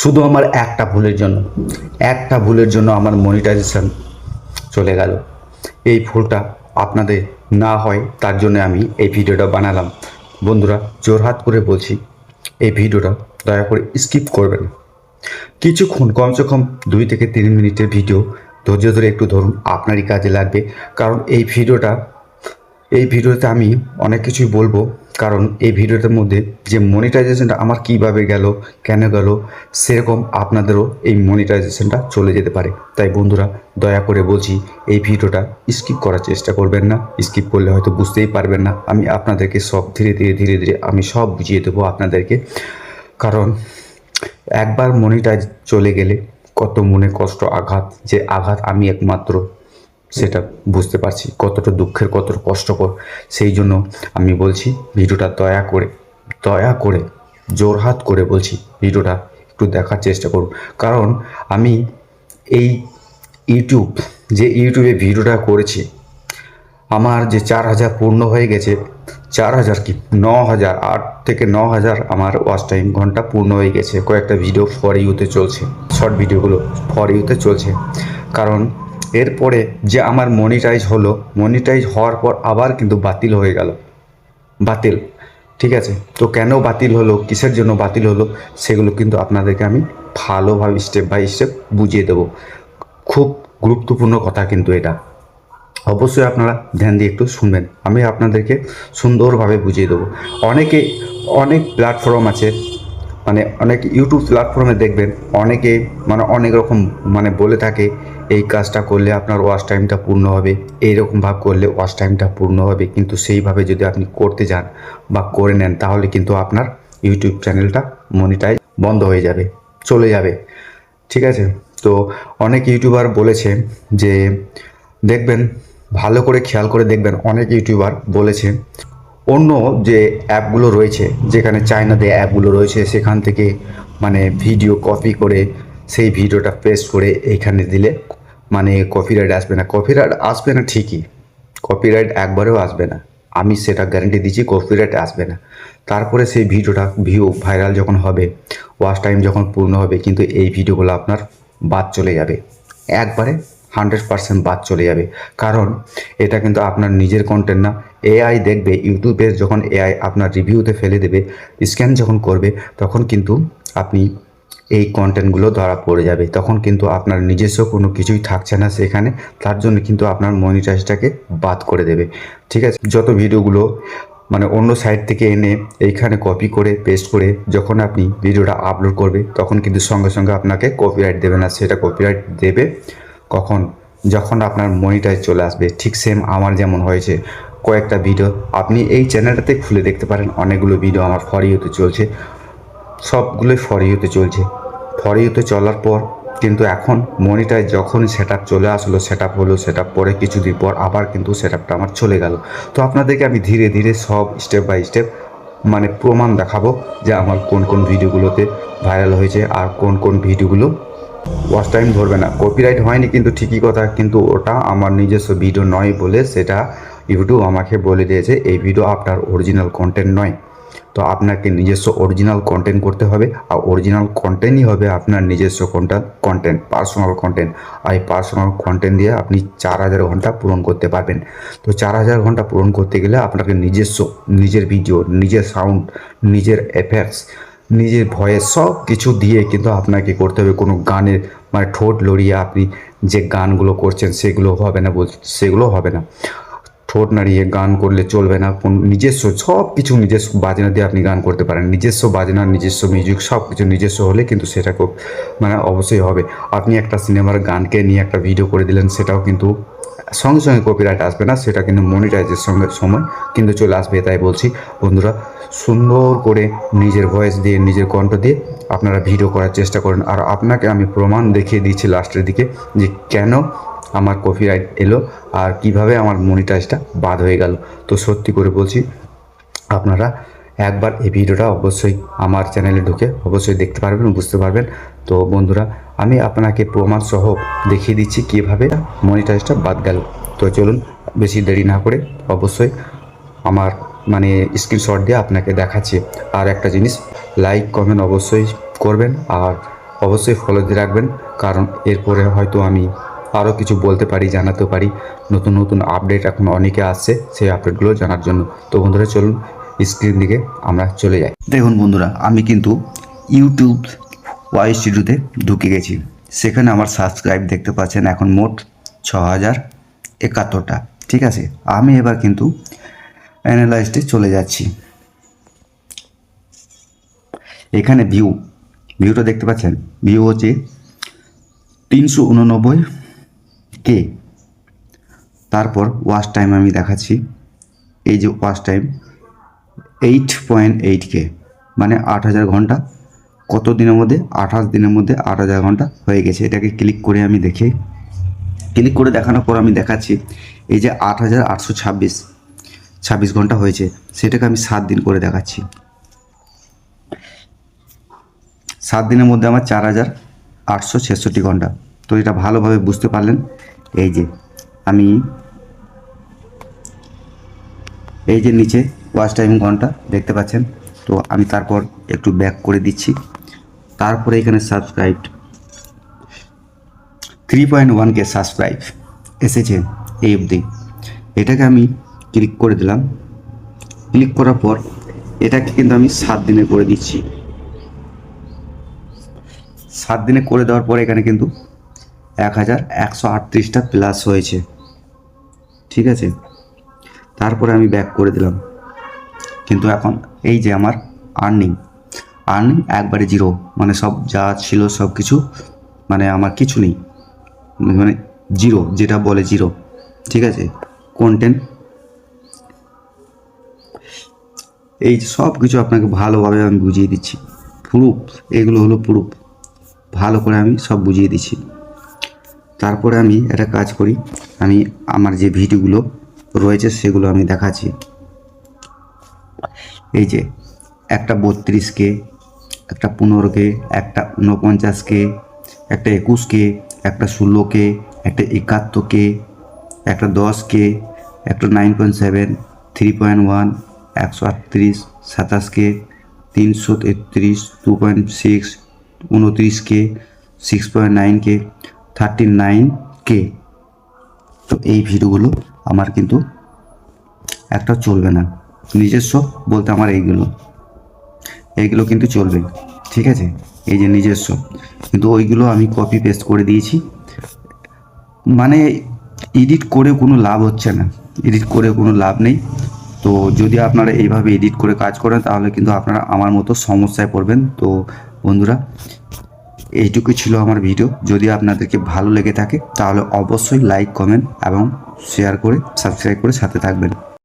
শুধু আমার একটা ভুলের জন্য আমার মনিটাইজেশন চলে গেল। এই ভুলটা আপনাদের না হয় তার জন্য আমি এই ভিডিওটা বানালাম। বন্ধুরা, জোরহাত করে বলছি, এই ভিডিওটা দয়া করে স্কিপ করবেন। কিছুক্ষণ, কমসে কম 2 থেকে 3 মিনিটের ভিডিও ধৈর্য ধরে একটু ধরুন, আপনারই কাজে লাগবে। কারণ এই ভিডিওতে আমি অনেক কিছুই বলবো। কারণ এই ভিডিওটার মধ্যে যে মনিটাইজেশনটা আমার কীভাবে গেল, কেন গেল, সেরকম আপনাদেরও এই মনিটাইজেশনটা চলে যেতে পারে। তাই বন্ধুরা, দয়া করে বলছি, এই ভিডিওটা স্কিপ করার চেষ্টা করবেন না। স্কিপ করলে হয়তো বুঝতেই পারবেন না। আমি আপনাদেরকে সব ধীরে ধীরে আমি সব বুঝিয়ে দেবো আপনাদেরকে। কারণ একবার মনিটাইজ চলে গেলে কত মনে কষ্ট, আঘাত, যে আঘাত আমি একমাত্র সেটা বুঝতে পারছি, কতটা দুঃখের, কতটা কষ্টকর। সেই জন্য আমি বলছি, ভিডিওটা দয়া করে জোরহাত করে বলছি, ভিডিওটা একটু দেখার চেষ্টা করুন। কারণ আমি এই ইউটিউবে ভিডিওটা করেছি, আমার যে 4000 পূর্ণ হয়ে গেছে, 4000 কি 9000, 8 থেকে 9000 আমার ওয়াচ টাইম ঘন্টা পূর্ণ হয়ে গেছে। কয়েকটা ভিডিও ফর ইউতে চলছে, শর্ট ভিডিওগুলো ফর ইউতে চলছে। কারণ এরপরে যে আমার মনিটাইজ হওয়ার পর আবার কিন্তু বাতিল হয়ে গেল। বাতিল, ঠিক আছে। তো কেন বাতিল হলো, কিসের জন্য বাতিল হলো, সেগুলো কিন্তু আপনাদেরকে আমি ভালোভাবে স্টেপ বাই স্টেপ বুঝিয়ে দেবো। খুব গুরুত্বপূর্ণ কথা কিন্তু এটা, অবশ্যই আপনারা ধ্যান দিয়ে একটু শুনবেন। আমি আপনাদেরকে সুন্দরভাবে বুঝিয়ে দেবো। অনেক প্ল্যাটফর্ম আছে, মানে অনেক ইউটিউব প্ল্যাটফর্মে দেখবেন অনেকে অনেক রকম বলে থাকে, এই কাজটা করলে আপনার ওয়াচ টাইমটা পূর্ণ হবে, এইরকমভাবে করলে ওয়াচ টাইমটা পূর্ণ হবে। কিন্তু সেইভাবে যদি আপনি করতে যান বা করে নেন, তাহলে কিন্তু আপনার ইউটিউব চ্যানেলটা মনিটাইজ বন্ধ হয়ে যাবে, চলে যাবে, ঠিক আছে। তো অনেক ইউটিউবার বলেছে যে, দেখবেন, ভালো করে খেয়াল করে দেখবেন, অনেক ইউটিউবার বলেছে অন্য যে অ্যাপগুলো রয়েছে, যেখানে চায়নাতে অ্যাপগুলো রয়েছে, সেখান থেকে ভিডিও কপি করে সেই ভিডিওটা পেস্ট করে এইখানে দিলে কপিরাইট আসবে না। কপিরাইট আসবে না ঠিকই, কপিরাইট একবারেও আসবে না, আমি সেটা গ্যারান্টি দিচ্ছি, কপিরাইট আসবে না। তারপরে সেই ভিডিওটা ভাইরাল যখন হবে, ওয়াচ টাইম যখন পূর্ণ হবে, কিন্তু এই ভিডিওগুলো আপনার বাদ চলে যাবে, একবারে 100% বাদ চলে যাবে। কারণ এটা কিন্তু আপনার নিজের কন্টেন্ট না। এআই দেখবে, ইউটিউবে যখন এআই আপনার রিভিউতে ফেলে দেবে, স্ক্যান যখন করবে, তখন কিন্তু আপনি এই কন্টেন্টগুলো ধরা পড়ে যাবে। তখন কিন্তু আপনার নিজস্ব কোনো কিছুই থাকছে না সেখানে। তার জন্য কিন্তু আপনার মনিটাইজটাকে বাদ করে দেবে, ঠিক আছে। যত ভিডিওগুলো অন্য সাইট থেকে এনে এইখানে কপি করে পেস্ট করে যখন আপনি ভিডিওটা আপলোড করবে, তখন কিন্তু সঙ্গে সঙ্গে আপনাকে কপিরাইট দেবে না। সেটা কপিরাইট দেবে কখন, যখন আপনার মনিটাইজ চলে আসবে। ঠিক সেম আমার যেমন হয়েছে, কয়েকটা ভিডিও আপনি এই চ্যানেলটাতে খুলে দেখতে পারেন, অনেকগুলো ভিডিও আমার ফর ইউতে চলছে, সবগুলোই ফর ইউতে চলছে। ফর ইউতে চলার পর কিন্তু এখন মনিটাইজ যখন সেট আপ চলে আসলো, সেট আপ হলো, সেট আপ পরে কিছুদিন পর আবার কিন্তু সেট আপটা আমার চলে গেল। তো আপনাদেরকে আমি ধীরে ধীরে সব স্টেপ বাই স্টেপ প্রমাণ দেখাবো যে আমার কোন কোন ভিডিওগুলোতে ভাইরাল হয়েছে আর কোন কোন ভিডিওগুলো ওয়াচ টাইম ধরবে না। কপিরাইট হয়নি কিন্তু ঠিকই কথা, কিন্তু ওটা আমার নিজস্ব ভিডিও নয় বলে সেটা ইউটিউব আমাকে বলে দিয়েছে, এই ভিডিও আপনার অরিজিনাল কন্টেন্ট নয়। তো আপনাকে নিজস্ব অরিজিনাল কন্টেন্ট করতে হবে, আর অরিজিনাল কন্টেন্টই হবে আপনার নিজস্ব কন্টেন্ট, পার্সোনাল কন্টেন্ট। আর এই পার্সোনাল কন্টেন্ট দিয়ে আপনি 4000 ঘন্টা পূরণ করতে পারবেন। তো 4000 ঘন্টা পূরণ করতে গেলে আপনাকে নিজের ভিডিও, নিজের সাউন্ড, নিজের এফেক্টস, নিজের ভয়েস সব কিছু দিয়ে কিন্তু আপনাকে করতে হবে। কোনো গানের ঠোঁট লড়িয়ে আপনি যে গানগুলো করছেন সেগুলো হবে না, সেগুলো হবে না। ঠোঁট নাড়িয়ে গান করলে চলবে না। কোন নিজস্ব সব কিছু, নিজস্ব বাজনা দিয়ে আপনি গান করতে পারেন, নিজস্ব বাজনা, নিজস্ব মিউজিক, সব কিছু নিজস্ব হলে কিন্তু সেটা খুব অবশ্যই হবে। আপনি একটা সিনেমার গানকে নিয়ে একটা ভিডিও করে দিলেন, সেটাও কিন্তু সঙ্গে সঙ্গে কপিরাইট আসবে না, সেটা কিন্তু মনিটাইজের সঙ্গে সময় কিন্তু চলে আসবে। তাই বলছি বন্ধুরা, সুন্দর করে নিজের ভয়েস দিয়ে, নিজের কণ্ঠ দিয়ে আপনারা ভিডিও করার চেষ্টা করেন। আর আপনাকে আমি প্রমাণ দেখিয়ে দিচ্ছি লাস্টের দিকে যে কেন আমার কপিরাইট এলো আর কিভাবে আমার মনিটাইজটা বাদ হয়ে গেল। তো সত্যি করে বলছি, আপনারা একবার এই ভিডিওটা অবশ্যই আমার চ্যানেলে ঢুকে অবশ্যই দেখতে পারবেন, বুঝতে পারবেন। তো বন্ধুরা, আমি আপনাকে প্রমাণ সহ দেখিয়ে দিচ্ছি কীভাবে মনিটাইজটা বাদ গেল। তো চলুন, বেশি দেরি না করে অবশ্যই আমার স্ক্রিনশট দিয়ে আপনাকে দেখাচ্ছি। আর একটা জিনিস, লাইক কমেন্ট অবশ্যই করবেন, আর অবশ্যই ফলো দিয়ে রাখবেন, কারণ এরপরে হয়তো আমি আরও কিছু বলতে পারি, জানাতে পারি। নতুন নতুন আপডেট এখন অনেকে আসছে, সেই আপডেটগুলো জানার জন্য। তো বন্ধুরা চলুন স্ক্রিন দিকে আমরা চলে যাই। দেখুন বন্ধুরা, আমি কিন্তু ইউটিউব ওয়াই স্টুডিওতে ঢুকে গেছি। সেখানে আমার সাবস্ক্রাইব দেখতে পাচ্ছেন এখন মোট 6071টা। ঠিক আছে, আমি এবার কিন্তু অ্যানালাইজডে চলে যাচ্ছি। এখানে ভিউটা দেখতে পাচ্ছেন, ভিউ হচ্ছে 389K। তারপর ওয়াচ টাইম আমি দেখাচ্ছি, এই যে ওয়াচ টাইম 8.8K, মানে 8000 ঘন্টা। কত দিনের মধ্যে? 28 দিনের মধ্যে 8000 ঘন্টা হয়ে গেছে। এটাকে ক্লিক করে আমি দেখি, ক্লিক করে দেখানোর পর আমি দেখাচ্ছি এই যে 8826 ঘন্টা হয়েছে, সেটাকে আমি 7 দিন করে দেখাচ্ছি। 7 দিনের মধ্যে আমার 4866 ঘন্টা। তো এটা ভালোভাবে বুঝতে পারলেন। এই যে আমি এই যে নিচে ওয়াচ টাইম ঘন্টা দেখতে পাচ্ছেন। তো আমি তারপর একটু ব্যাক করে দিচ্ছি। তারপরে এখানে সাবস্ক্রাইব 3.1K সাবস্ক্রাইব এসেছে এই অবধি। এটাকে আমি ক্লিক করে দিলাম। ক্লিক করার পর এটাকে কিন্তু আমি 7 দিনে করে দিচ্ছি। 7 দিনে করে দেওয়ার পরে এখানে কিন্তু 1138টা প্লাস হয়েছে। ঠিক আছে, তারপরে আমি ব্যাক করে দিলাম। কিন্তু এখন এই যে আমার আর্নিং একবারে জিরো, মানে সব যা ছিল সব কিছু, মানে আমার কিছু নেই, মানে জিরো, যেটা বলে জিরো। ঠিক আছে, কন্টেন্ট এই সব কিছু আপনাকে ভালোভাবে আমি বুঝিয়ে দিচ্ছি। প্রুফ, এগুলো হলো প্রুফ, ভালো করে আমি সব বুঝিয়ে দিচ্ছি। তারপরে আমি একটা কাজ করি, আমি আমার যে ভিডিওগুলো রয়েছে সেগুলো আমি দেখাচ্ছি। এই যে একটা 32K, একটা 15K, একটা 49K, একটা 21K, একটা 16K, একটা 71K, একটা 10K, একটা 9.7, 3.1, 138, 27K, 333, 2.6, 29K, 6.9K, 39K। তো এই ভিডিওগুলো আমার কিন্তু একটা চলবে না, নিজস্ব বলতে আমার এইগুলো কিন্তু চলবে। ঠিক আছে, এই যে নিজস্ব, কিন্তু ওইগুলো আমি কপি পেস্ট করে দিয়েছি। মানে এডিট করে কোনো লাভ হচ্ছে না, এডিট করে কোনো লাভ নেই। তো যদি আপনারা এইভাবে এডিট করে কাজ করেন তাহলে কিন্তু আপনারা আমার মতো সমস্যায় পড়বেন। তো বন্ধুরা, এইটুকুই ছিল আমার ভিডিও। যদি আপনাদেরকে ভালো লেগে থাকে তাহলে অবশ্যই লাইক, কমেন্ট এবং শেয়ার করে সাবস্ক্রাইব করে সাথে থাকবেন।